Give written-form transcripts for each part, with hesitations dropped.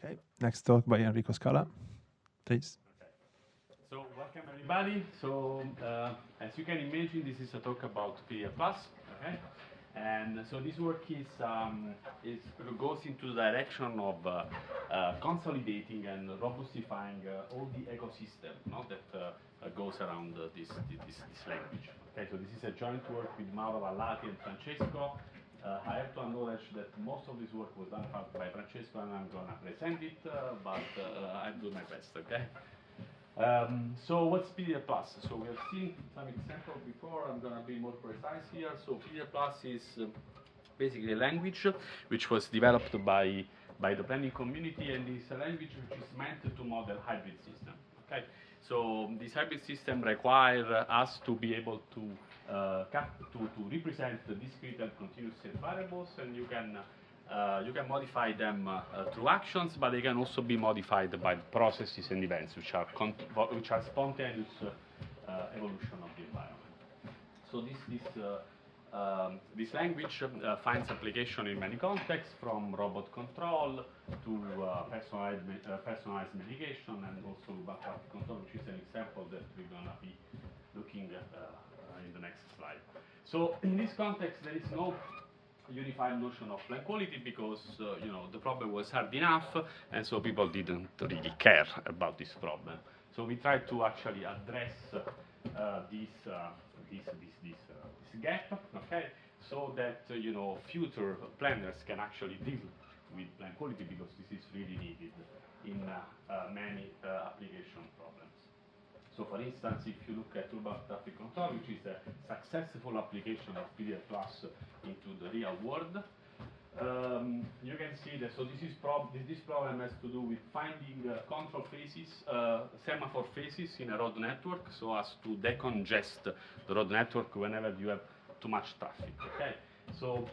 Okay, next talk by Enrico Scala, please. Okay. So welcome everybody. So as you can imagine, this is a talk about PDDL+. Okay, and so this work is goes into the direction of consolidating and robustifying all the ecosystem, that goes around this language. Okay, so this is a joint work with Mauro, Vallati, and Francesco. I have to acknowledge that most of this work was done by Francesco, and I'm going to present it, but I'll do my best, okay? So what's PDDL+? So we have seen some examples before. I'm going to be more precise here. So PDDL+ is basically a language which was developed by the planning community, and is a language which is meant to model hybrid system. Okay, so this hybrid system requires us to be able to represent the discrete and continuous set variables, and you can modify them through actions, but they can also be modified by processes and events, which are spontaneous evolution of the environment. So this language finds application in many contexts, from robot control to personalized medication, and also back-traffic control, which is an example that we're going to be looking at in the next slide. So in this context, there is no unified notion of plan quality, because the problem was hard enough, and so people didn't really care about this problem. So we tried to actually address this gap, okay, so that future planners can actually deal with plan quality, because this is really needed in many application problems. So for instance, if you look at urban traffic control, which is a successful application of PDDL+ into the real world, you can see that, so this problem has to do with finding control phases, semaphore phases in a road network, so as to decongest the road network whenever you have too much traffic, okay? So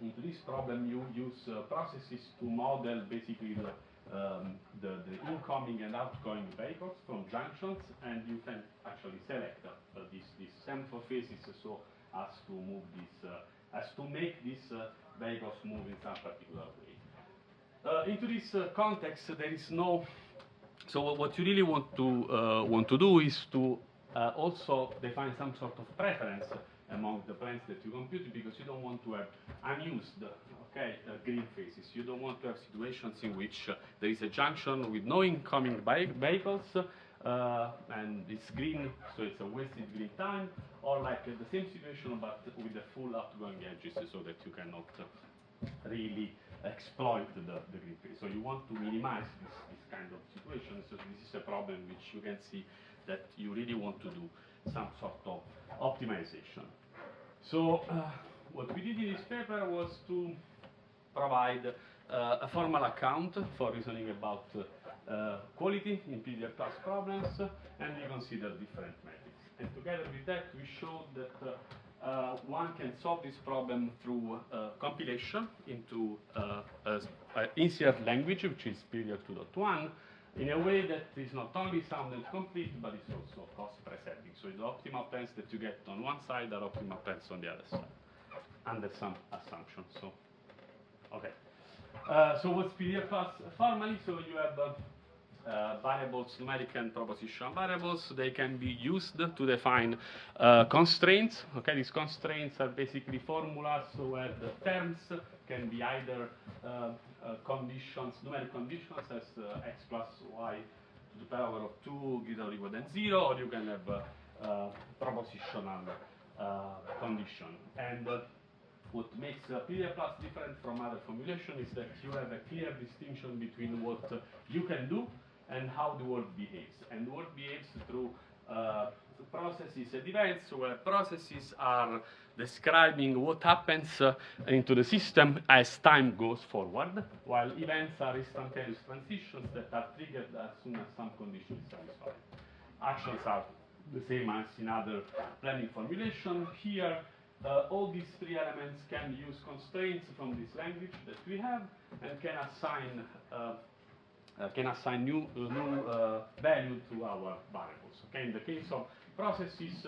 into this problem, you use processes to model basically the incoming and outgoing vehicles from junctions, and you can actually select these semaphore phases so as to move make these vehicles move in some particular way. Into this context, there is no. So what you really want to do is to also define some sort of preference among the plans that you compute, because you don't want to have unused green phases. You don't want to have situations in which there is a junction with no incoming vehicles, and it's green, so it's a wasted green time, or like the same situation but with the full outgoing edges, so that you cannot really exploit the green phase. So you want to minimize this kind of situation. So this is a problem which you can see that you really want to do some sort of optimization. So what we did in this paper was to provide a formal account for reasoning about quality in PDDL+ problems, and we consider different methods. And together with that, we showed that one can solve this problem through compilation into easier language, which is PDDL 2.1, in a way that is not only sound and complete, but it's also cost-preserving. So the optimal plans that you get on one side are optimal plans on the other side, under some assumptions. So, okay. So what's PDDL+? Formally, so you have variables, numeric and propositional variables. They can be used to define constraints. Okay, these constraints are basically formulas where the terms can be either conditions, numeric conditions, as x plus y to the power of 2 greater or equal than 0, or you can have propositional condition. And what makes PDDL+ different from other formulation is that you have a clear distinction between what you can do and how the world behaves. And the world behaves through processes and events, where processes are describing what happens into the system as time goes forward, while events are instantaneous transitions that are triggered as soon as some condition is satisfied. Actions are the same as in other planning formulation. Here, all these three elements can use constraints from this language that we have, and can assign new value to our variables. Okay, in the case of processes,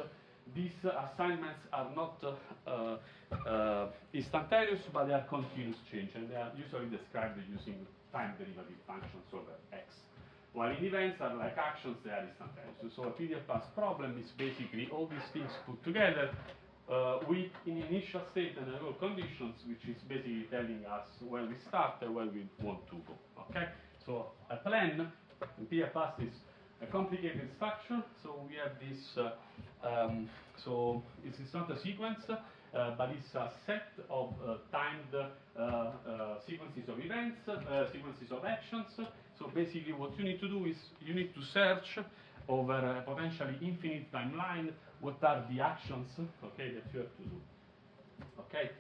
these assignments are not instantaneous, but they are continuous change, and they are usually described using time derivative functions over x. While in events are like actions, they are instantaneous. So a PDDL plus problem is basically all these things put together with in initial state and all conditions, which is basically telling us where we start and where we want to go. Okay? So a plan in PDDL plus is a complicated structure. So we have this, so it's not a sequence, but it's a set of timed sequences of events, sequences of actions. So basically what you need to do is you need to search over a potentially infinite timeline what are the actions, okay, that you have to do. Okay,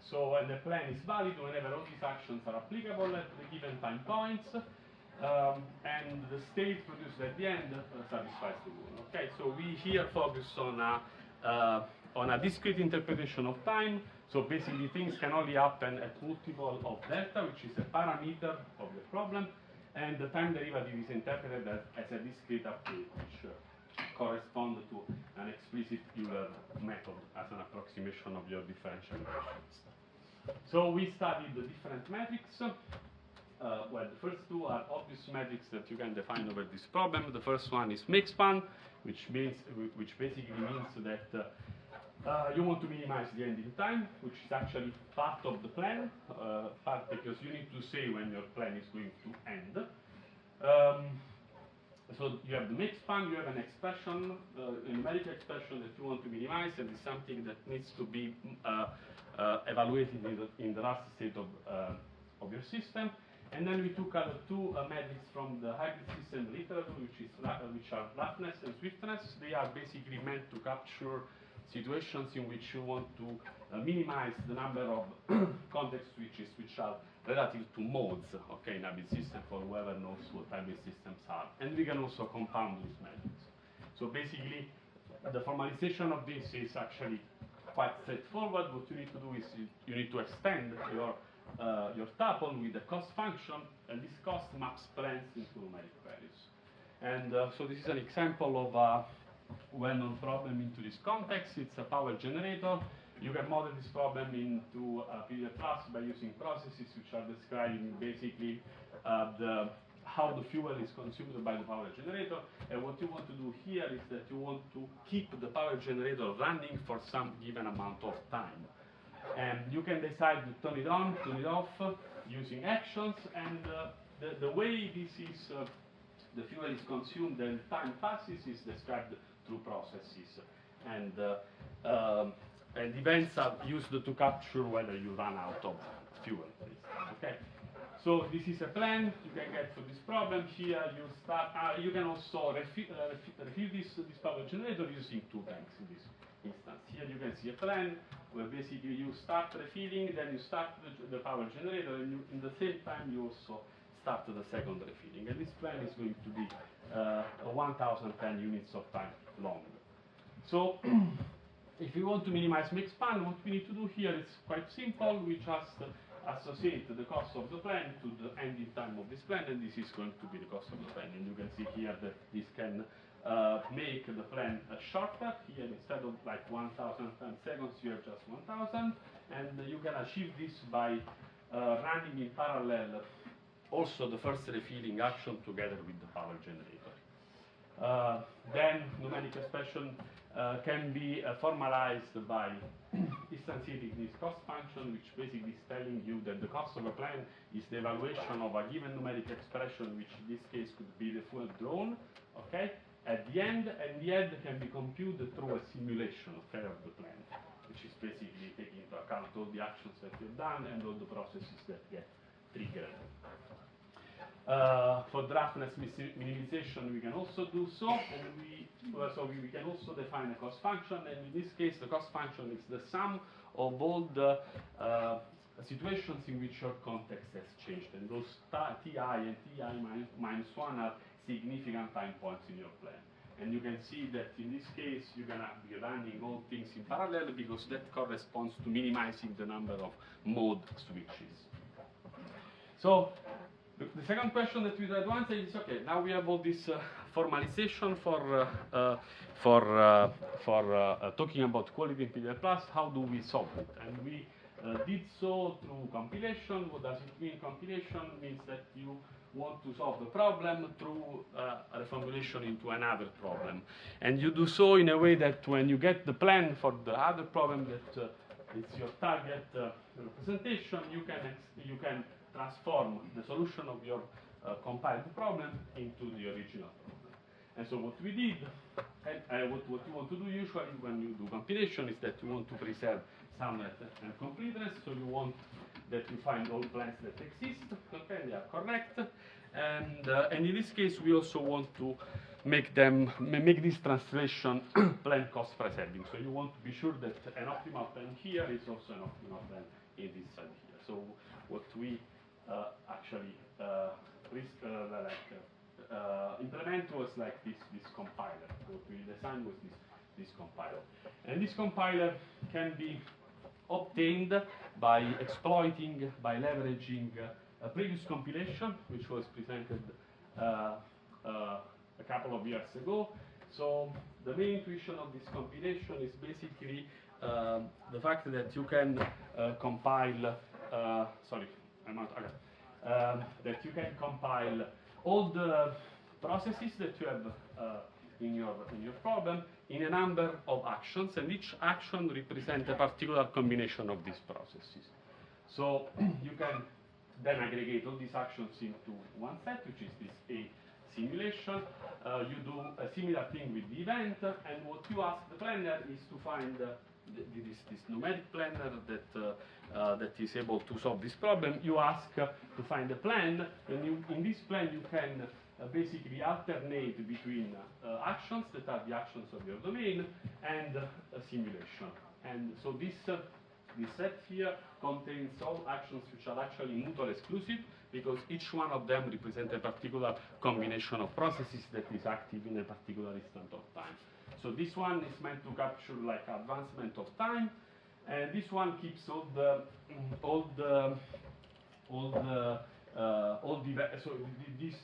so when the plan is valid whenever all these actions are applicable at the given time points, and the state produced at the end satisfies the rule. Okay, so we here focus on a discrete interpretation of time. So basically things can only happen at multiple of delta, which is a parameter of the problem, and the time derivative is interpreted as a discrete update, which corresponds to an explicit Euler method as an approximation of your differential equations. So we studied the different metrics. Well, the first two are obvious metrics that you can define over this problem. The first one is mixspan, which basically means that you want to minimize the ending time, which is actually part of the plan, part because you need to say when your plan is going to end. So you have the mixspan, you have an expression, a numeric expression that you want to minimize, and it's something that needs to be evaluated in the last state of your system. And then we took other two metrics from the hybrid system literature, which are roughness and swiftness. They are basically meant to capture situations in which you want to minimize the number of context switches which are relative to modes, okay, in hybrid system, for whoever knows what hybrid systems are. And we can also compound these metrics. So basically, the formalization of this is actually quite straightforward. What you need to do is you need to extend your tuple with the cost function, and this cost maps plans into numeric values. And so this is an example of a well-known problem into this context. It's a power generator. You can model this problem into PDDL plus by using processes which are describing basically how the fuel is consumed by the power generator. And what you want to do here is that you want to keep the power generator running for some given amount of time. And you can decide to turn it on, turn it off using actions. And the way this is, the fuel is consumed and time passes is described through processes. And events are used to capture whether you run out of fuel. Okay. So this is a plan you can get for this problem. Here you start. You can also refill this power generator using two tanks in this instance. Here you can see a plan where basically you start refilling, then you start the power generator, and in the same time you also start the second refilling. And this plan is going to be 1010 units of time long. So if we want to minimize mixspan, what we need to do here is quite simple. We just associate the cost of the plan to the ending time of this plan, and this is going to be the cost of the plan. And you can see here that this can make the plan shorter. Here, instead of like 1010 seconds, you have just 1000. And you can achieve this by running in parallel also the first refilling action together with the power generator. Then numeric expression can be formalized by instantiating this cost function, which basically is telling you that the cost of a plan is the evaluation of a given numeric expression, which in this case could be the fuel drawn, okay, at the end, and the end can be computed through a simulation, okay, of the plan, which is basically taking into account all the actions that you've done and all the processes that get triggered. For roughness minimization, we can also do so, and we can also define a cost function, and in this case, the cost function is the sum of all the situations in which your context has changed, and those Ti and Ti minus 1 are significant time points in your plan. And you can see that in this case, you're going to be running all things in parallel because that corresponds to minimizing the number of mode switches. So the second question that we try to answer is, okay, now we have all this formalization for talking about quality in PDDL plus. How do we solve it? And we did so through compilation. What does it mean? Compilation means that you want to solve the problem through a reformulation into another problem. And you do so in a way that when you get the plan for the other problem that it's your target representation, you can transform the solution of your compiled problem into the original problem. And so what we did, and what you want to do usually when you do compilation is that you want to preserve soundness and completeness. So you want that you find all plans that exist, okay, they are correct. And in this case, we also want to make this translation plan cost preserving. So you want to be sure that an optimal plan here is also an optimal plan in this side here. So what we actually implement was like this compiler. What we designed was this compiler. And this compiler can be obtained by exploiting, by leveraging a previous compilation, which was presented a couple of years ago. So the main intuition of this compilation is basically the fact that you can compile, that you can compile all the processes that you have in your problem in a number of actions, and each action represents a particular combination of these processes. So you can then aggregate all these actions into one set, which is this A simulation. You do a similar thing with the event, and what you ask the planner is to find this numeric planner that is able to solve this problem. You ask to find a plan, and in this plan you can basically alternate between actions that are the actions of your domain and a simulation. And so this set here contains all actions which are actually mutual exclusive, because each one of them represents a particular combination of processes that is active in a particular instant of time. So this one is meant to capture like advancement of time, and this one keeps all the so these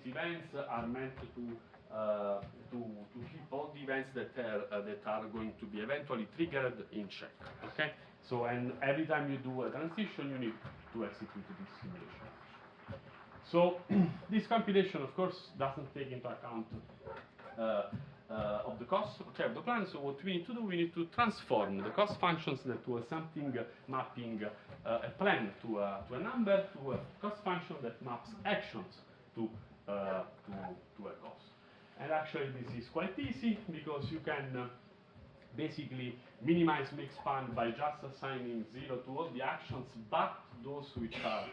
events are meant to keep all the events that are going to be eventually triggered in check. Okay. So and every time you do a transition, you need to execute this simulation. So this compilation, of course, doesn't take into account of the cost of the plan. So what we need to do, we need to transform the cost functions that was something mapping a plan to a number to a cost function that maps actions to a cost. And actually this is quite easy, because you can basically minimize mixed span by just assigning 0 to all the actions but those which are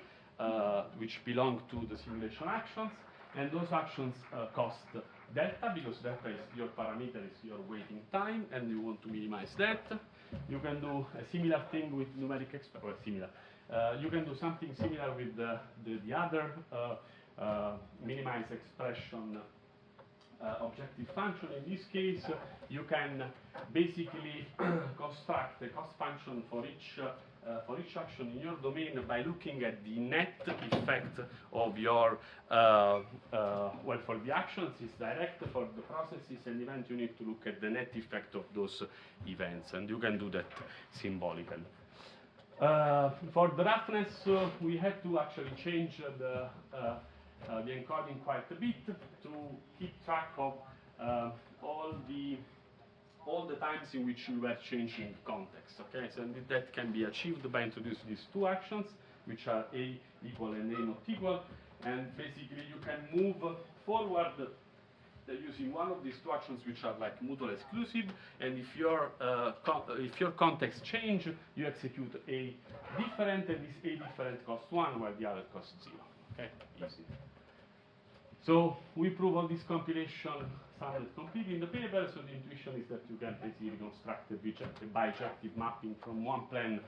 which belong to the simulation actions, and those actions cost delta, because delta is your parameter, is your waiting time, and you want to minimize that. You can do a similar thing with numeric expression, similar. You can do something similar with the other minimize expression objective function. In this case, you can basically construct a cost function for each action in your domain by looking at the net effect of your, well, for the actions it's direct, for the processes and events you need to look at the net effect of those events, and you can do that symbolically. For the roughness, we had to actually change the encoding quite a bit to keep track of all the times in which we were changing context. Okay, so that can be achieved by introducing these two actions, which are A equal and A not equal, and basically you can move forward using one of these two actions, which are like mutual exclusive, and if your context change, you execute A different, and this A different costs 1 while the other costs 0. Okay, easy. So we prove all this compilation sounded complete in the paper. So the intuition is that you can basically construct a bijective mapping from one plan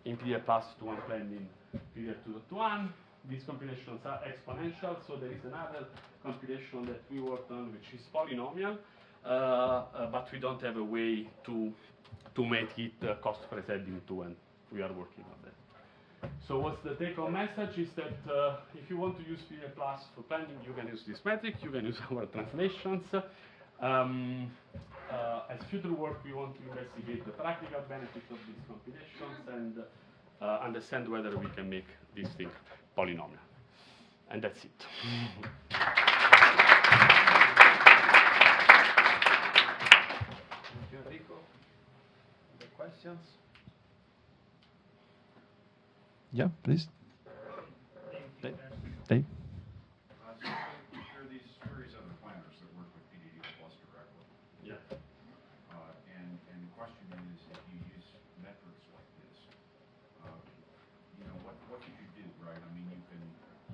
in PDDL plus to one plan in PDDL 2.1. These compilations are exponential, so there is another compilation that we worked on which is polynomial, but we don't have a way to make it cost preserving too, and we are working on that. So what's the take-home message is that if you want to use PDDL plus for planning, you can use this metric, you can use our translations. As future work, we want to investigate the practical benefits of these combinations and understand whether we can make this thing polynomial. And that's it. Thank you, Enrico. Other questions? Yeah, please. Dave. Dave. So there are these various other planners that work with PDDL Plus directly. Yeah. And the question is, if you use metrics like this, you know, what could you do, right? I mean, you can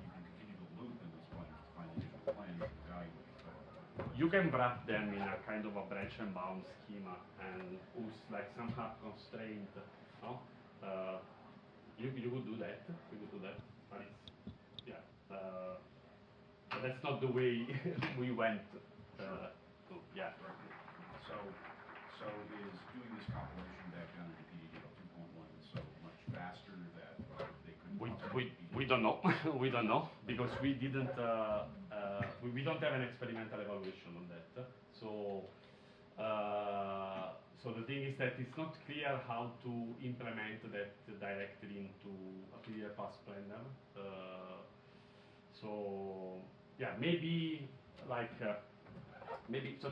continue to loop in these planners to find additional planners to evaluate. But You can wrap them in a kind of a branch and bound schema and who's like somehow constrained. No? You could do that. You could do that. But it's, yeah. But that's not the way we went to. Yeah. so is doing this compilation back down to PDDL 2.1 so much faster that they couldn't? We don't know. We don't know because we didn't. We don't have an experimental evaluation on that. So. So the thing is that it's not clear how to implement that directly into a PDDL Plus planner. So yeah, maybe like maybe so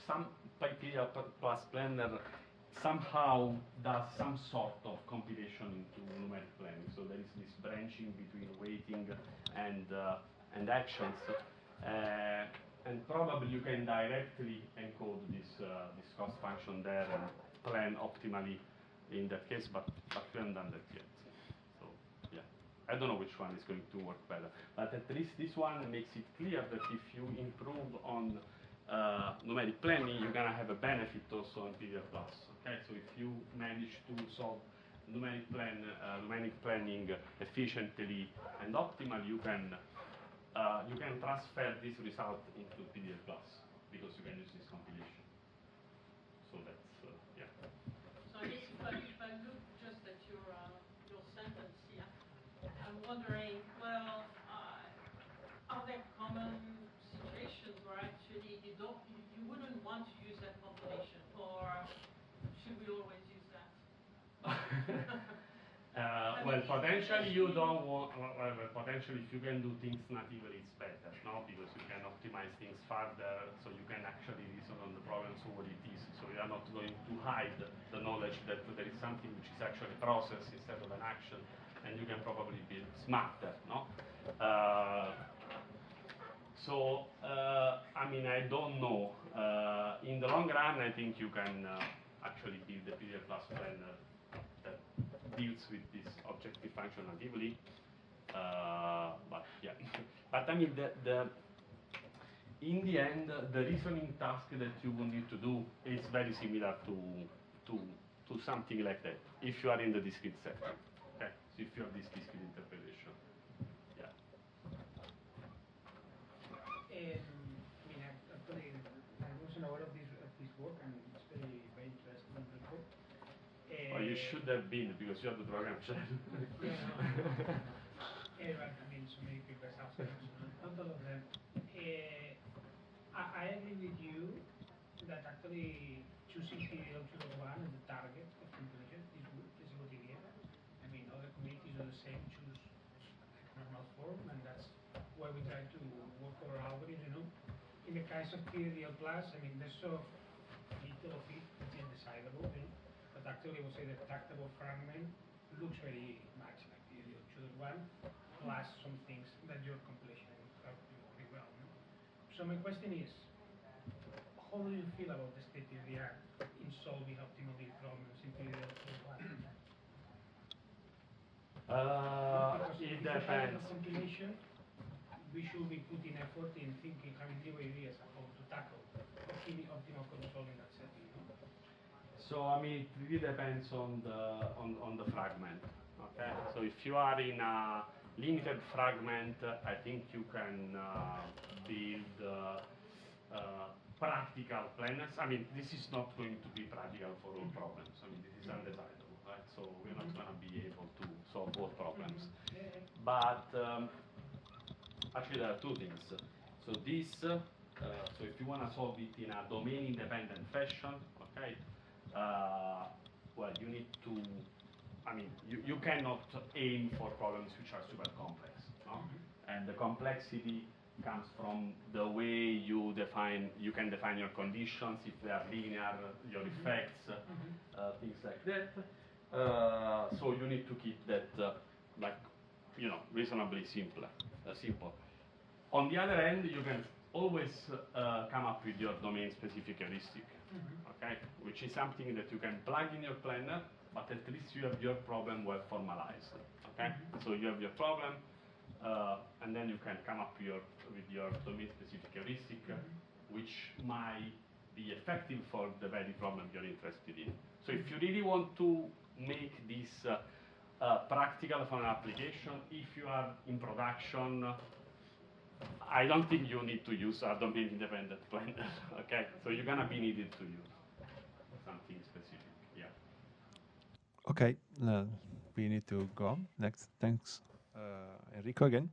some PDDL Plus planner somehow does some sort of compilation into numeric planning. So there is this branching between weighting and actions. And probably you can directly encode this cost function there and plan optimally in that case, but we haven't done that yet. So yeah, I don't know which one is going to work better. But at least this one makes it clear that if you improve on numeric planning, you're gonna have a benefit also on PDDL Plus. Okay, so if you manage to solve numeric planning efficiently and optimally, you can transfer this result into PDDL Plus because you can use this compilation. So that's yeah. So I guess if I look just at your sentence here, I'm wondering, well, are there common situations where actually you wouldn't want to use that compilation, or should we always use that? Well, potentially you don't want. Well, potentially, if you can do things natively, it's better, no? Because you can optimize things further, so you can actually reason on the problem, so what it is. So you are not going to hide the knowledge that there is something which is actually a process instead of an action, and you can probably be smarter, no? I mean, I don't know. In the long run, I think you can actually build the PDDL Plus planner that deals with this objective function natively. But yeah, but I mean, in the end, the reasoning task that you will need to do is very similar to something like that. If you are in the discrete setting, okay. So if you have this discrete interpolation, yeah. I mean, actually, I wasn't aware of this work, and it's very, very interesting. Well, you should have been because you have the program chat. Yeah, but I mean, so many people have not all of them. I agree with you that actually choosing PDDL 2.1 as the target of compilation is good. It's a good idea. I mean, other communities do the same, choose normal form, and that's why we try to work our algorithms, you know. In the case of PDDL Plus, I mean, there's so little of it which is decidable, you know. But actually, I would say the tractable fragment looks very much like PDDL 2.1, plus some things that your compilation will help you very well, you know. So my question is, how do you feel about the state of the art in solving optimally problems in PDDL 2.1? It depends. Compilation, we should be putting effort in thinking, having new ideas how to tackle optimal control in that setting. No? So I mean, it really depends on the fragment. Okay. So if you are in a limited fragment, I think you can build practical planners. I mean, this is not going to be practical for all problems. I mean, this is undesirable, right? So we're not going to be able to solve all problems. But actually, there are two things. So this So if you want to solve it in a domain-independent fashion, okay, well, you need to, I mean, you cannot aim for problems which are super complex, no? And the complexity comes from the way you can define your conditions, if they are linear, your effects, things like that. So you need to keep that, like, you know, reasonably simple. On the other hand, you can always come up with your domain-specific heuristic, okay? Which is something that you can plug in your planner, but at least you have your problem well formalized, okay? So you have your problem, and then you can come up with your domain-specific heuristic, which might be effective for the very problem you're interested in. So if you really want to make this practical for an application, if you are in production, I don't think you need to use a domain-independent planner, okay? So you're gonna be needed to use something specific, yeah. Okay, we need to go on. Next, thanks, Enrico again.